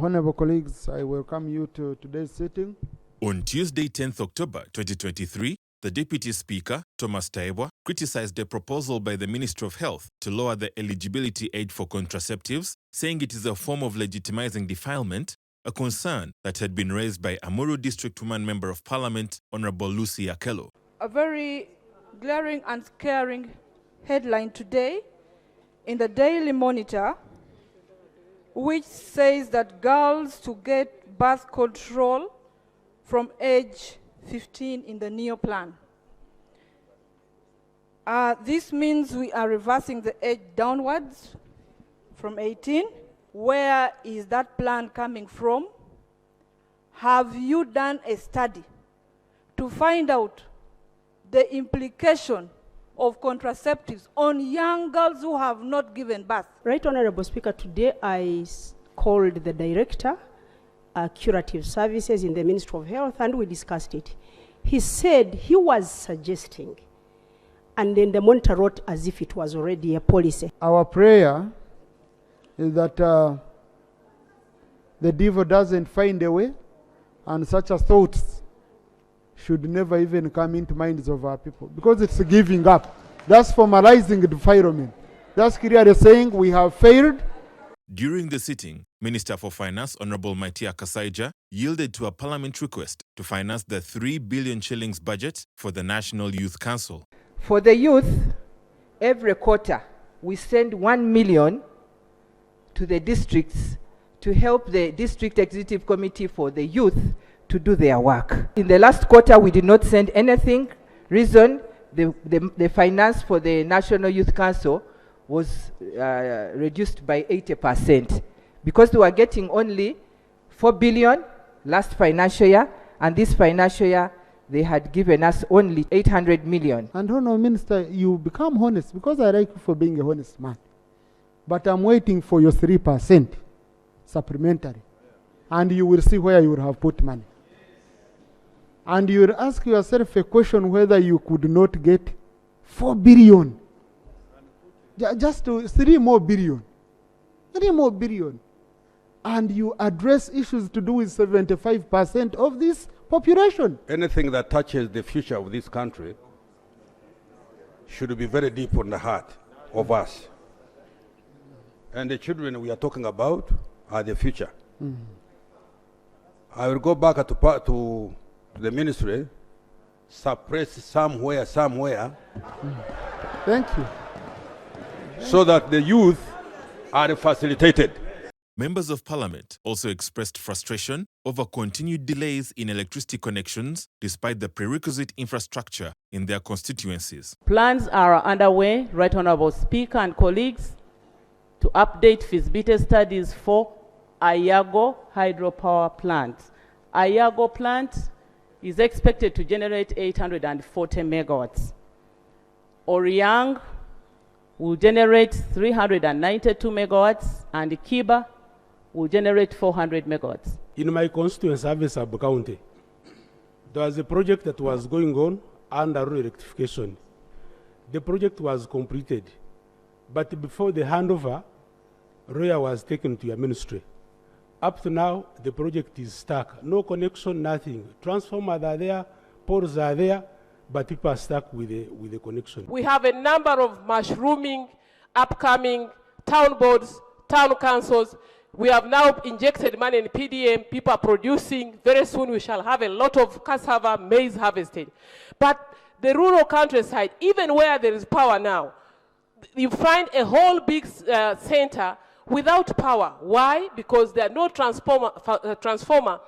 Honorable colleagues, I welcome you to today's sitting. On Tuesday, 10th October 2023, the Deputy Speaker, Thomas Tayebwa, criticized a proposal by the Ministry of Health to lower the eligibility age for contraceptives, saying it is a form of legitimizing defilement, a concern that had been raised by Amuru District Woman Member of Parliament, Honorable Lucy Akello. A very glaring and scaring headline today in the Daily Monitor, which says that girls to get birth control from age 15 in the NEO plan. This means we are reversing the age downwards from 18. Where is that plan coming from? Have you done a study to find out the implication of contraceptives on young girls who have not given birth? Right, Honorable Speaker, today I called the Director, Curative Services in the Ministry of Health, and we discussed it. He said he was suggesting, and then the monitor wrote as if it was already a policy. Our prayer is that the devil doesn't find a way, and such as thoughts should never even come into minds of our people, because it's giving up. That's formalizing defilement. That's clearly saying we have failed. During the sitting, Minister for Finance, Honorable Matia Kasaija, yielded to a Parliament request to finance the 3 billion shillings budget for the National Youth Council. For the youth, every quarter we send 1 million to the districts to help the District Executive Committee for the Youth to do their work. In the last quarter, we did not send anything. Reason, the finance for the National Youth Council was reduced by 80%, because they were getting only 4 billion last financial year, and this financial year they had given us only 800 million. And Honourable Minister, you become honest, because I like you for being a honest man. But I'm waiting for your 3% supplementary, and you will see where you will have put money. And you will ask yourself a question whether you could not get 4 billion. Just to 3 more billion. 3 more billion. And you address issues to do with 75% of this population. Anything that touches the future of this country should be very deep on the heart of us. And the children we are talking about are the future. I will go back to the ministry, suppress somewhere. Thank you. So that the youth are facilitated. Members of Parliament also expressed frustration over continued delays in electricity connections despite the prerequisite infrastructure in their constituencies. Plans are underway, Right Honourable Speaker and colleagues, to update feasibility studies for Ayago hydropower plant. Ayago plant is expected to generate 840 megawatts. Oriang will generate 392 megawatts, and Kiba will generate 400 megawatts. In my constituency, Service Sub-County, there was a project that was going on under rural rectification. The project was completed, but before the handover, Roya was taken to your ministry. Up to now, the project is stuck. No connection, nothing. Transformers are there, poles are there, but people are stuck with the connection. We have a number of mushrooming, upcoming town boards, town councils. We have now injected money in PDM. People are producing. Very soon we shall have a lot of cassava, maize harvested. But the rural countryside, even where there is power now, you find a whole big center without power. Why? Because there are no transformer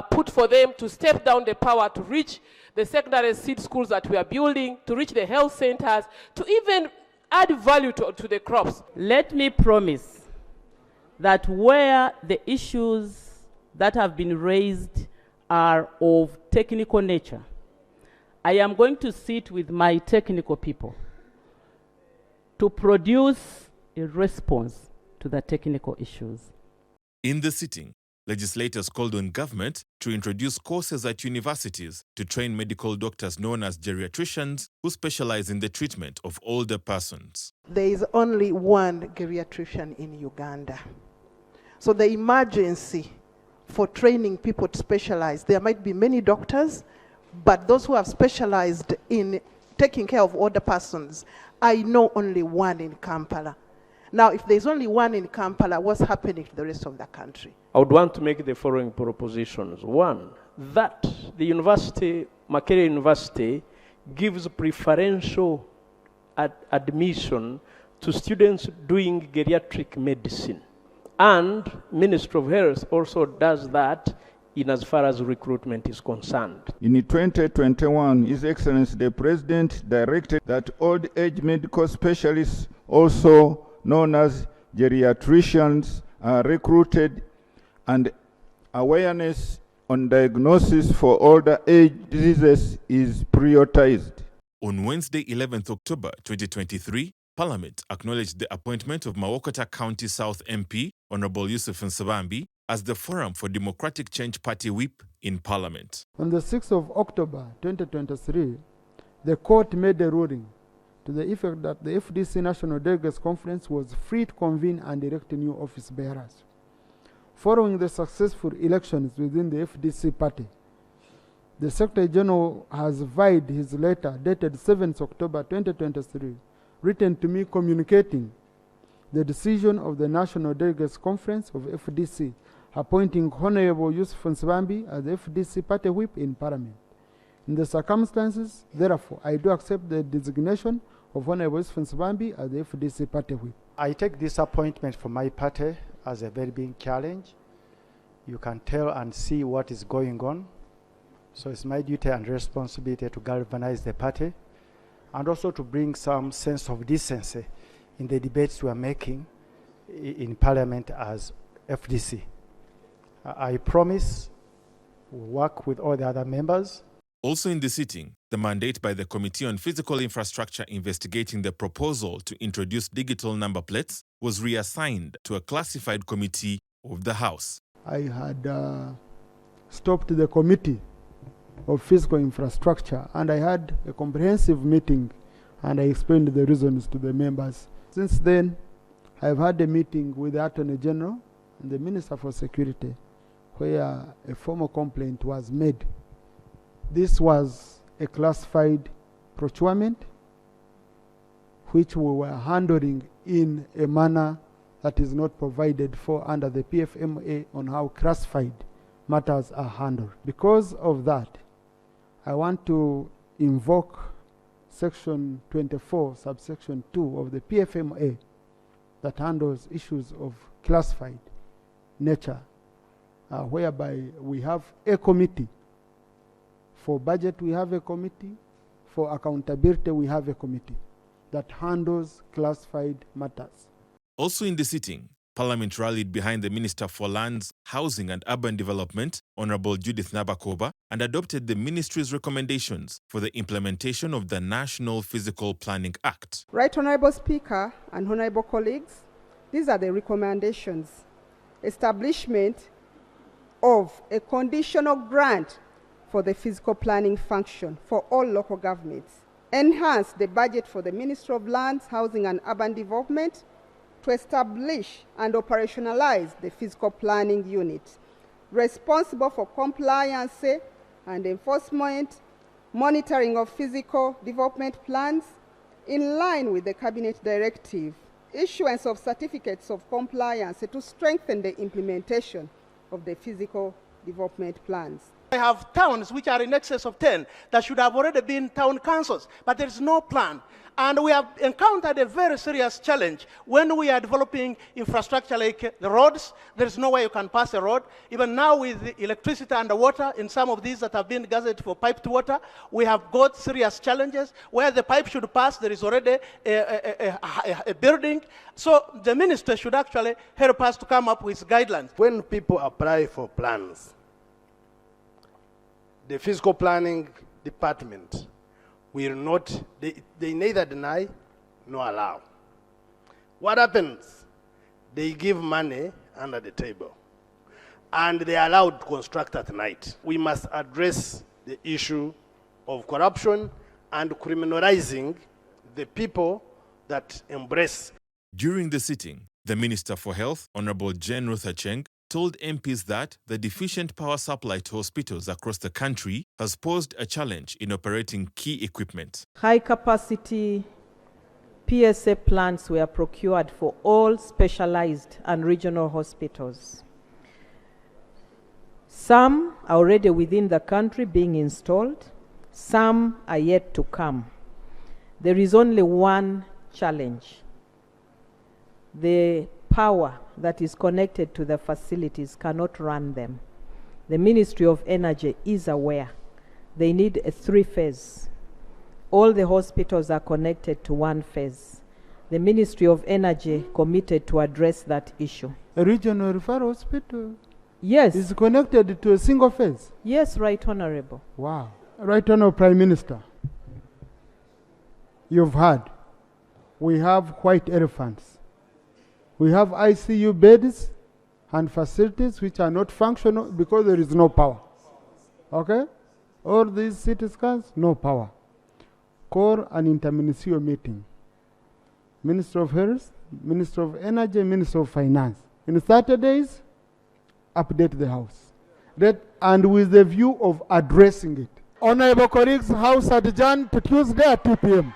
put for them to step down the power to reach the secondary seed schools that we are building, to reach the health centers, to even add value to the crops. Let me promise that where the issues that have been raised are of technical nature, I am going to sit with my technical people to produce a response to the technical issues. In the sitting, legislators called on government to introduce courses at universities to train medical doctors known as geriatricians who specialize in the treatment of older persons. There is only one geriatrician in Uganda. So the emergency for training people to specialize, there might be many doctors, but those who have specialized in taking care of older persons, I know only one in Kampala. Now, if there's only one in Kampala, what's happening to the rest of the country? I would want to make the following propositions. One, that the university, Makerere University, gives preferential admission to students doing geriatric medicine. And Ministry of Health also does that in as far as recruitment is concerned. In 2021, His Excellency the President directed that old age medical specialists, also known as geriatricians, are recruited and awareness on diagnosis for older age diseases is prioritized. On Wednesday, 11th October 2023, Parliament acknowledged the appointment of Mawokota County South MP, Honorable Yusuf Nsibambi, as the Forum for Democratic Change Party whip in Parliament. On the 6th of October 2023, the court made a ruling to the effect that the FDC National Delegates Conference was free to convene and elect new office bearers. Following the successful elections within the FDC party, the Secretary General has vowed his letter dated 7th October 2023, written to me communicating the decision of the National Delegates Conference of FDC appointing Honorable Yusuf Nsibambi as the FDC party whip in Parliament. In the circumstances, therefore, I do accept the designation of Honorable Yusuf Nsibambi as the FDC party whip. I take this appointment for my party as a very big challenge. You can tell and see what is going on. So it's my duty and responsibility to galvanize the party and also to bring some sense of decency in the debates we are making in Parliament as FDC. I promise we'll work with all the other members. Also in the sitting, the mandate by the Committee on Physical Infrastructure investigating the proposal to introduce digital number plates was reassigned to a classified committee of the House. I had stopped the Committee of Physical Infrastructure and I had a comprehensive meeting and I explained the reasons to the members. Since then, I've had a meeting with the Attorney General and the Minister for Security where a formal complaint was made. This was a classified procurement which we were handling in a manner that is not provided for under the PFMA on how classified matters are handled. Because of that, I want to invoke Section 24, subsection 2 of the PFMA that handles issues of classified nature, whereby we have a committee. For budget, we have a committee. For accountability, we have a committee that handles classified matters. Also in the sitting, Parliament rallied behind the Minister for Lands, Housing and Urban Development, Honorable Judith Nabakoba, and adopted the Ministry's recommendations for the implementation of the National Physical Planning Act. Right Honorable Speaker and Honorable colleagues, these are the recommendations. Establishment of a conditional grant for the physical planning function for all local governments. Enhance the budget for the Ministry of Lands, Housing and Urban Development to establish and operationalize the physical planning unit, responsible for compliance and enforcement, monitoring of physical development plans, in line with the Cabinet Directive, issuance of certificates of compliance to strengthen the implementation of the physical development plans. I have towns which are in excess of 10 that should have already been town councils, but there is no plan. And we have encountered a very serious challenge when we are developing infrastructure like the roads. There is no way you can pass a road. Even now with the electricity and the water, in some of these that have been gathered for piped water, we have got serious challenges. Where the pipe should pass, there is already a building. So the minister should actually help us to come up with guidelines. When people apply for plans, the physical planning department will not, they neither deny nor allow. What happens? They give money under the table and they are allowed to construct at night. We must address the issue of corruption and criminalizing the people that embrace. During the sitting, The Minister for Health, Honorable Jane Ruth Acheng, told MPs that the deficient power supply to hospitals across the country has posed a challenge in operating key equipment. High-capacity PSA plants were procured for all specialized and regional hospitals. Some are already within the country being installed. Some are yet to come. There is only one challenge. The power that is connected to the facilities cannot run them. The Ministry of Energy is aware they need a 3-phase. All the hospitals are connected to 1 phase. The Ministry of Energy committed to address that issue. A regional referral hospital? Yes. Is connected to a single phase? Yes, Right Honorable. Wow. Right Honorable Prime Minister, you've heard, we have white elephants. We have ICU beds and facilities which are not functional because there is no power. Okay? All these CT scans, no power. Call an interministerial meeting. Minister of Health, Minister of Energy, Minister of Finance. In 30 days, update the House. And with the view of addressing it. Honorable colleagues, House adjourned to Tuesday at 2 p.m.